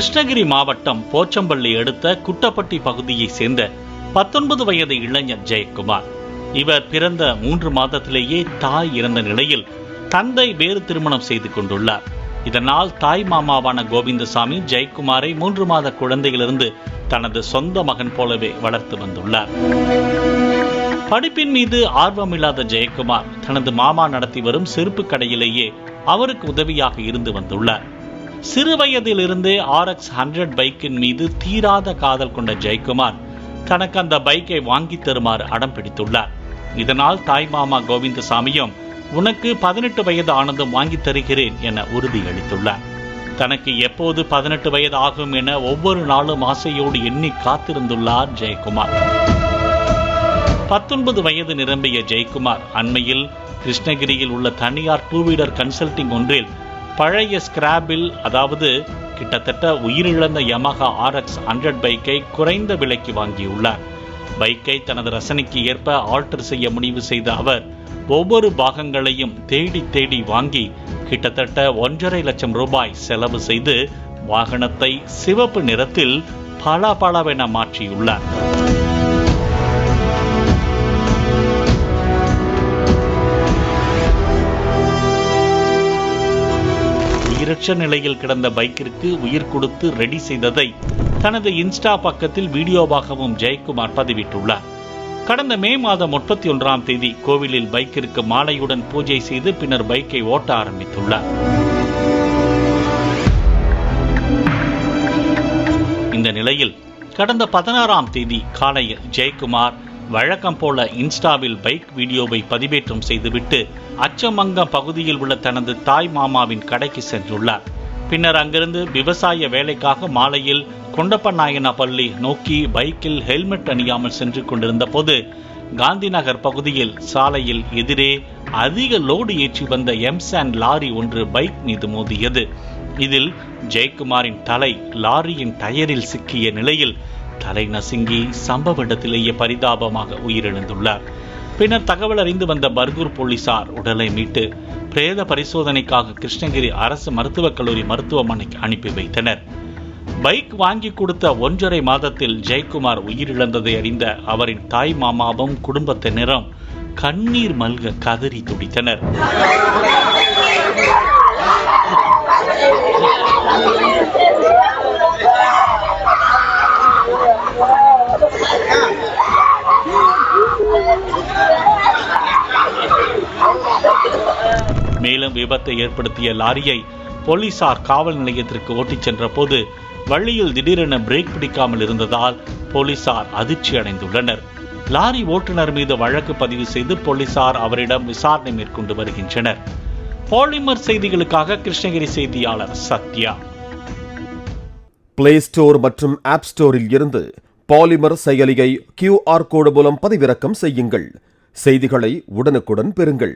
கிருஷ்ணகிரி மாவட்டம் போச்சம்பள்ளி அடுத்த குட்டப்பட்டி பகுதியை சேர்ந்த 19 வயது இளைஞர் ஜெயக்குமார். இவர் பிறந்த 3 மாதத்திலேயே தாய் இறந்த நிலையில் தந்தை வேறு திருமணம் செய்து கொண்டுள்ளார். இதனால் தாய் மாமாவான கோவிந்தசாமி ஜெயக்குமாரை 3 மாத குழந்தையிலிருந்து தனது சொந்த மகன் போலவே வளர்த்து வந்துள்ளார். படிப்பின் மீது ஆர்வமில்லாத ஜெயக்குமார் தனது மாமா நடத்தி வரும் செருப்பு கடையிலேயே அவருக்கு உதவியாக இருந்து வந்துள்ளார். சிறு வயதிலிருந்தே RX 100 பைக்கின் மீது தீராத காதல் கொண்ட ஜெயக்குமார் தனக்கு அந்த பைக்கை வாங்கி தருமாறு அடம் பிடித்துள்ளார். இதனால் தாய் மாமா கோவிந்தசாமியும் உனக்கு 18 வயது ஆனதும் வாங்கி தருகிறேன் என உறுதியளித்துள்ளார். தனக்கு எப்போது 18 வயது ஆகும் என ஒவ்வொரு நாளும் ஆசையோடு எண்ணி காத்திருந்துள்ளார் ஜெயக்குமார். 19 வயது நிரம்பிய ஜெயக்குமார் அண்மையில் கிருஷ்ணகிரியில் உள்ள தனியார் 2 வீலர் கன்சல்டிங் ஒன்றில் பழைய ஸ்கிராப்பில், அதாவது கிட்டத்தட்ட உயிரிழந்த யமஹா RX 100 பைக்கை குறைந்த விலைக்கு வாங்கியுள்ளார். பைக்கை தனது ரசனைக்கு ஏற்ப ஆல்டர் செய்ய முடிவு செய்த அவர் ஒவ்வொரு பாகங்களையும் தேடி தேடி வாங்கி கிட்டத்தட்ட 1.5 லட்சம் ரூபாய் செலவு செய்து வாகனத்தை சிவப்பு நிறத்தில் பளபளவென மாற்றியுள்ளார். உயிரற்ற நிலையில் கிடந்த பைக்கிற்கு உயிர் கொடுத்து ரெடி செய்ததை தனது இன்ஸ்டா பக்கத்தில் வீடியோவாகவும் ஜெயக்குமார் பதிவிட்டுள்ளார். கடந்த மே மாதம் 31ஆம் தேதி கோவிலில் பைக்கிற்கு மாலையுடன் பூஜை செய்து பின்னர் பைக்கை ஓட்ட ஆரம்பித்துள்ளார். இந்த நிலையில் கடந்த 16ஆம் தேதி காலையில் ஜெயக்குமார் வழக்கம் போல இன்ஸ்டாவில் பைக் வீடியோவை பதிவேற்றம் செய்துவிட்டு அச்சமங்கம் பகுதியில் உள்ள தனது தாய் மாமாவின் கடைக்கு சென்றுள்ளார். பின்னர் அங்கிருந்து விவசாய வேலைக்காக மாலையில் கொண்டப்பநாயனப்பள்ளி நோக்கி பைக்கில் ஹெல்மெட் அணியாமல் சென்று கொண்டிருந்த போது காந்தி நகர் பகுதியில் சாலையில் எதிரே அதிக லோடு ஏற்றி வந்த எம்சாண்ட் லாரி ஒன்று பைக் மீது மோதியது. இதில் ஜெயக்குமாரின் தலை லாரியின் டயரில் சிக்கிய நிலையில் தலை நசுங்கி சம்பவ இடத்திலேயே பரிதாபமாக உயிரிழந்துள்ளார். பின்னர் தகவல் அறிந்து வந்த பர்கூர் போலீசார் உடலை மீட்டு பிரேத பரிசோதனைக்காக கிருஷ்ணகிரி அரசு மருத்துவக் கல்லூரி மருத்துவமனைக்கு அனுப்பி வைத்தனர். பைக் வாங்கி கொடுத்த 1.5 மாதத்தில் ஜெயக்குமார் உயிரிழந்ததை அறிந்த அவரின் தாய் மாமாவும் குடும்பத்தினரும் கண்ணீர் மல்க கதறி துடித்தனர். மேலும் விபத்தை ஏற்படுத்திய லாரியை போலீசார் காவல் நிலையத்திற்கு ஓட்டிச் சென்ற போது வழியில் திடீரென பிரேக் பிடிக்காமல் இருந்ததால் போலீசார் அதிர்ச்சி அடைந்துள்ளனர். லாரி ஓட்டுநர் மீது வழக்கு பதிவு செய்து போலீசார் அவரிடம் விசாரணை மேற்கொண்டு வருகின்றனர். பாலிமர் செய்திகளுக்காக கிருஷ்ணகிரி செய்தியாளர் சத்யா. பிளே ஸ்டோர் மற்றும் ஆப் ஸ்டோரில் இருந்து பாலிமர் செயலியை QR கோடு மூலம் பதிவிறக்கம் செய்யுங்கள். செய்திகளை உடனுக்குடன் பெறுங்கள்.